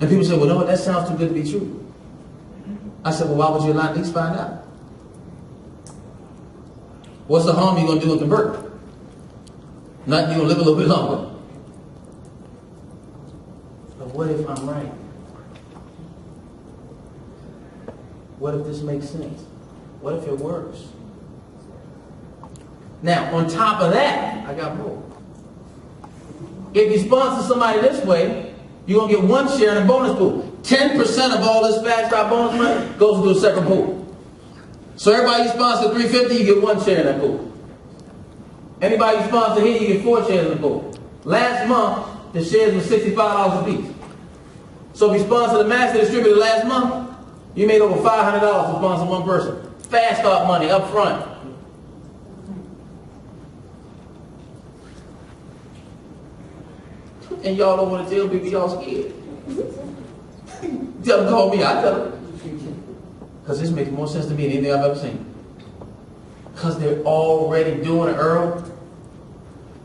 And people say, well, no, that sounds too good to be true. I said, well, why would you not at least find out? What's the harm you're going to do and convert? Nothing, you're going to live a little bit longer. But what if I'm right? What if this makes sense? What if it works? Now, on top of that, I got more. If you sponsor somebody this way, you're going to get one share in a bonus pool. 10% of all this fast start bonus money goes into a separate pool. So everybody you sponsor $350, you get one share in that pool. Anybody you sponsor here, you get 4 shares in the pool. Last month, the shares were $65 a piece. So if you sponsored a master distributor last month, you made over $500 to sponsor one person. Fast start money up front. And y'all don't want to tell people y'all scared. Tell them, call me, I tell them. Because this makes more sense to me than anything I've ever seen. Because they're already doing it, Earl.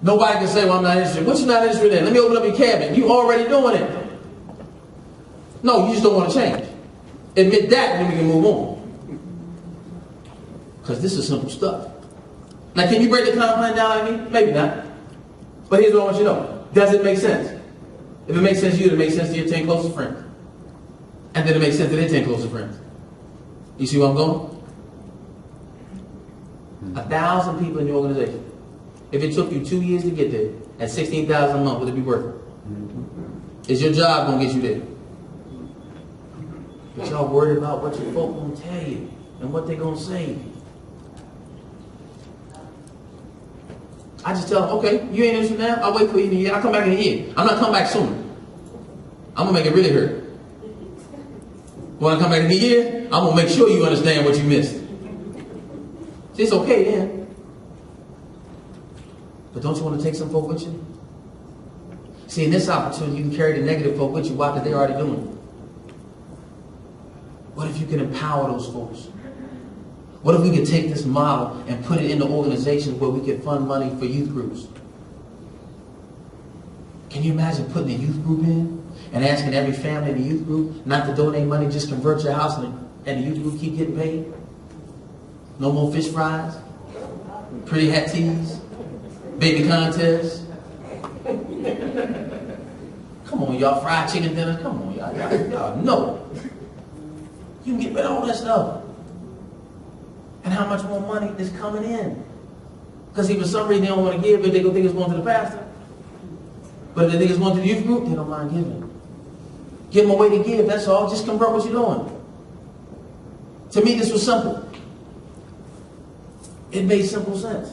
Nobody can say, well, I'm not interested. What you not interested in? Let me open up your cabinet. You already doing it. No, you just don't want to change. Admit that, and then we can move on. Because this is simple stuff. Now, can you break the comp plan down on me? Maybe not. But here's what I want you to know. Does it make sense? If it makes sense to you, it makes sense to your 10 closest friends. And then it makes sense to their 10 closest friends. You see where I'm going? 1,000 people in your organization. If it took you 2 years to get there, at $16,000 a month, would it be worth it? Is your job going to get you there? But y'all worried about what your folk going to tell you and what they're going to say. I just tell them, okay, you ain't interested now? I'll wait for you in a year. I'll come back in a year. I'm not coming back sooner. I'm going to make it really hurt. When I come back in a year, I'm going to make sure you understand what you missed. See, it's okay then. But don't you want to take some folk with you? See, in this opportunity, you can carry the negative folk with you. Why? Because they're already doing it. What if you can empower those folks? What if we could take this model and put it into organizations where we could fund money for youth groups? Can you imagine putting a youth group in and asking every family in the youth group not to donate money, just convert your house and the youth group keep getting paid? No more fish fries, pretty hat tees, baby contests. Come on, y'all, fried chicken dinner. Come on, y'all know. You can get rid of all that stuff. And how much more money is coming in? Because if for some reason they don't want to give, but they go think it's going to the pastor. But if they think it's going to the youth group, they don't mind giving. Give them a way to give, that's all. Just convert what you're doing. To me, this was simple. It made simple sense.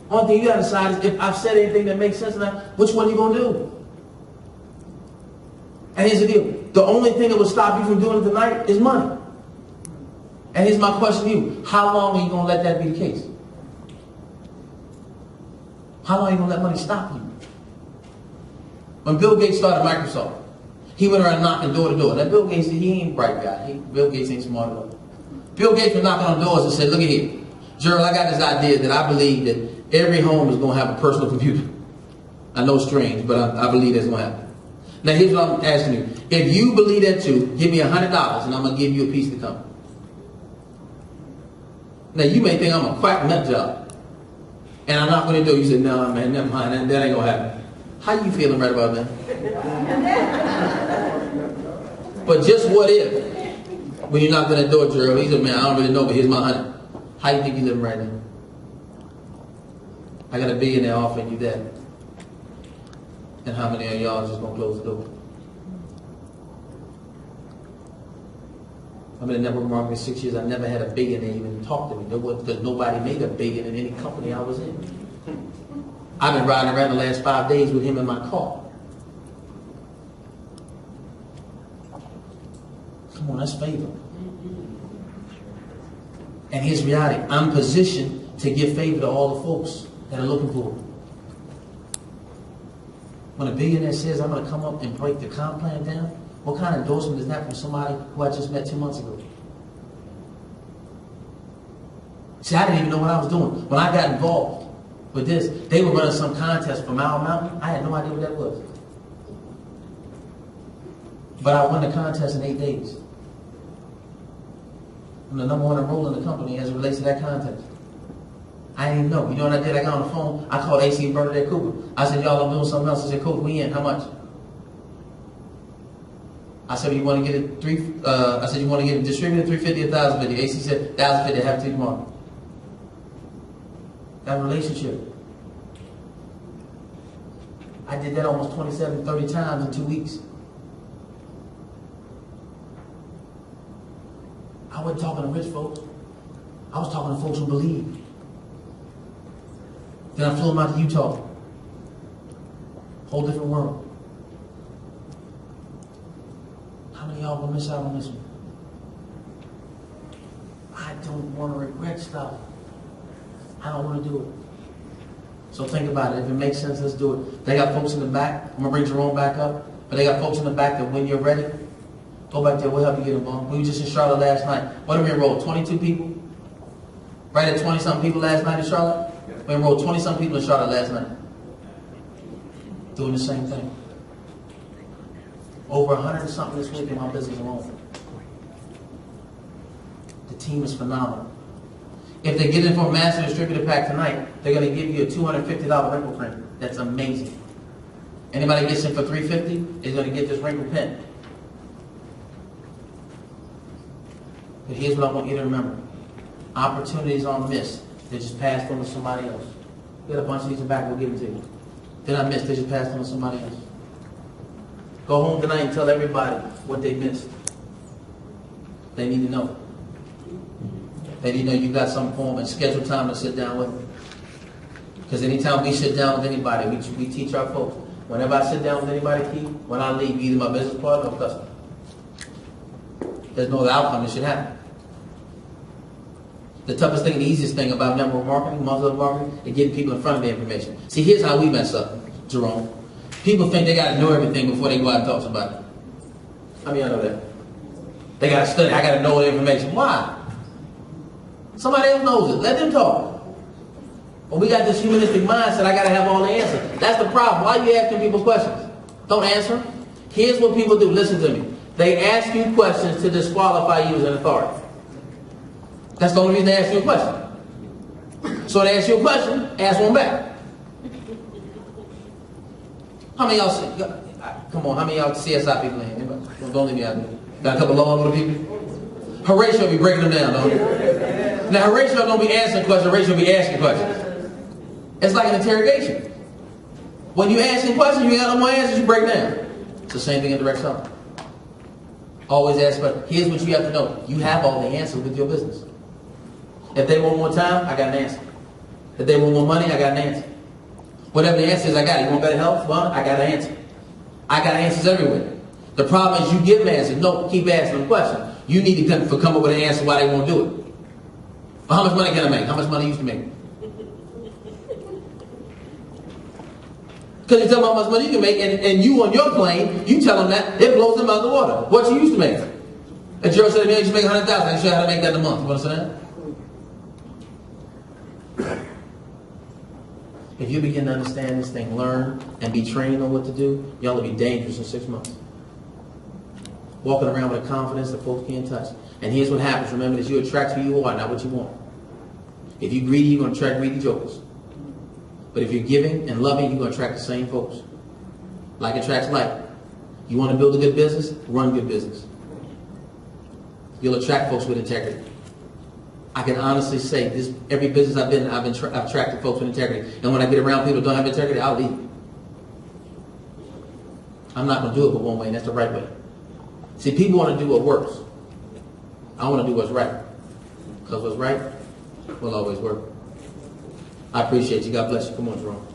One thing you got to decide is if I've said anything that makes sense now, which one are you going to do? And here's the deal. The only thing that will stop you from doing it tonight is money. And here's my question to you. How long are you going to let that be the case? How long are you going to let money stop you? When Bill Gates started Microsoft, he went around knocking door to door. Now Bill Gates, he ain't a bright guy. Bill Gates ain't smart enough. Bill Gates was knocking on doors and said, look at here. Gerald, I got this idea that I believe that every home is going to have a personal computer. I know it's strange, but I believe that's going to happen. Now here's what I'm asking you. If you believe that too, give me $100 and I'm going to give you a piece of the company. Now you may think I'm a quack nut job. And I'm not going to do it. You said, no, man, never mind. That ain't going to happen. How you feeling right about that? But just what if, when you knock on that door, Gerald, he said, man, I don't really know, but here's my 100. How you think you living right now? I got a billionaire offering you that. And how many of y'all just going to close the door? I'm in the network marketing 6 years. I never had a billionaire even talk to me. Because nobody made a billion in any company I was in. I've been riding around the last 5 days with him in my car. Come on, that's favor. And here's reality. I'm positioned to give favor to all the folks that are looking for it. When a billionaire says, I'm going to come up and break the comp plan down, what kind of endorsement is that from somebody who I just met 2 months ago? See, I didn't even know what I was doing. When I got involved with this, they were running some contest for Mile Mountain. I had no idea what that was. But I won the contest in 8 days. I'm the #1 enroller in the company as it relates to that contest. I didn't even know. You know what I did? I got on the phone. I called AC and Bernadette Cooper. I said, y'all, I'm doing something else. I said, Coach, we in. How much? I said, you want to get it I said, you want to get it distributed 350 or 1,050? AC said, 1,050. Have to tomorrow. That relationship. I did that almost 27, 30 times in 2 weeks. I wasn't talking to rich folks. I was talking to folks who believe. Then I flew them out to Utah. Whole different world. How many of y'all will miss out on this one? I don't want to regret stuff. I don't want to do it. So think about it. If it makes sense, let's do it. They got folks in the back. I'm going to bring Jerome back up. But they got folks in the back that when you're ready, go back there. We'll help you get involved. We were just in Charlotte last night. What did we enroll? 22 people? Right at 20-something people last night in Charlotte? We enrolled 20-something people in Charlotte last night. Doing the same thing. Over 100-something this week in my business alone. The team is phenomenal. If they get in for a master distributor pack tonight, they're going to give you a $250 wrinkle print. That's amazing. Anybody gets in for $350 is going to get this wrinkle pen. But here's what I want you to remember. Opportunities aren't missed. They just passed on to somebody else. We got a bunch of these in the back, we'll give them to you. They're not missed, they just passed on to somebody else. Go home tonight and tell everybody what they missed. They need to know. They need to know you got something for them and schedule time to sit down with them. Because anytime we sit down with anybody, we teach our folks. Whenever I sit down with anybody, when I leave, either my business partner or customer. There's no other outcome that should happen. The toughest thing, the easiest thing about network marketing, multi-level marketing, is getting people in front of the information. See, here's how we mess up, Jerome. People think they got to know everything before they go out and talk about it. How many of y'all know that? They got to study. I got to know the information. Why? Somebody else knows it. Let them talk. But we got this humanistic mindset. I got to have all the answers. That's the problem. Why are you asking people questions? Don't answer. Here's what people do. Listen to me. They ask you questions to disqualify you as an authority. That's the only reason they ask you a question. So they ask you a question, ask one back. How many of y'all, come on, how many of y'all CSI people in here? Don't leave me out there. Got a couple of law people? Horatio be breaking them down, don't he? Now Horatio don't be answering questions, Horatio be asking questions. It's like an interrogation. When you asking questions, you got no more answers, you break down. It's the same thing in direct selling. Always ask, but here's what you have to know. You have all the answers with your business. If they want more time, I got an answer. If they want more money, I got an answer. Whatever the answer is, I got it. You want better health? Well, I got an answer. I got answers everywhere. The problem is you give them answers. No, keep asking them questions. You need to come up with an answer why they won't do it. Well, how much money can I make? How much money you used to make? Because you tell them how much money you can make, and you on your plane, you tell them that, it blows them out of the water. What you used to make? And Joe said, man, you make $100,000. I can show you how to make that in a month. You understand? If you begin to understand this thing, learn, and be trained on what to do, y'all will be dangerous in 6 months. Walking around with a confidence that folks can't touch. And here's what happens. Remember that you attract who you are, not what you want. If you're greedy, you're going to attract greedy jokers. But if you're giving and loving, you're going to attract the same folks. Like attracts like. You want to build a good business? Run good business. You'll attract folks with integrity. I can honestly say this: every business I've been in, I've attracted folks with integrity. And when I get around people who don't have integrity, I'll leave. I'm not going to do it but one way, and that's the right way. See, people want to do what works. I want to do what's right. Because what's right will always work. I appreciate you. God bless you. Come on, Jerome.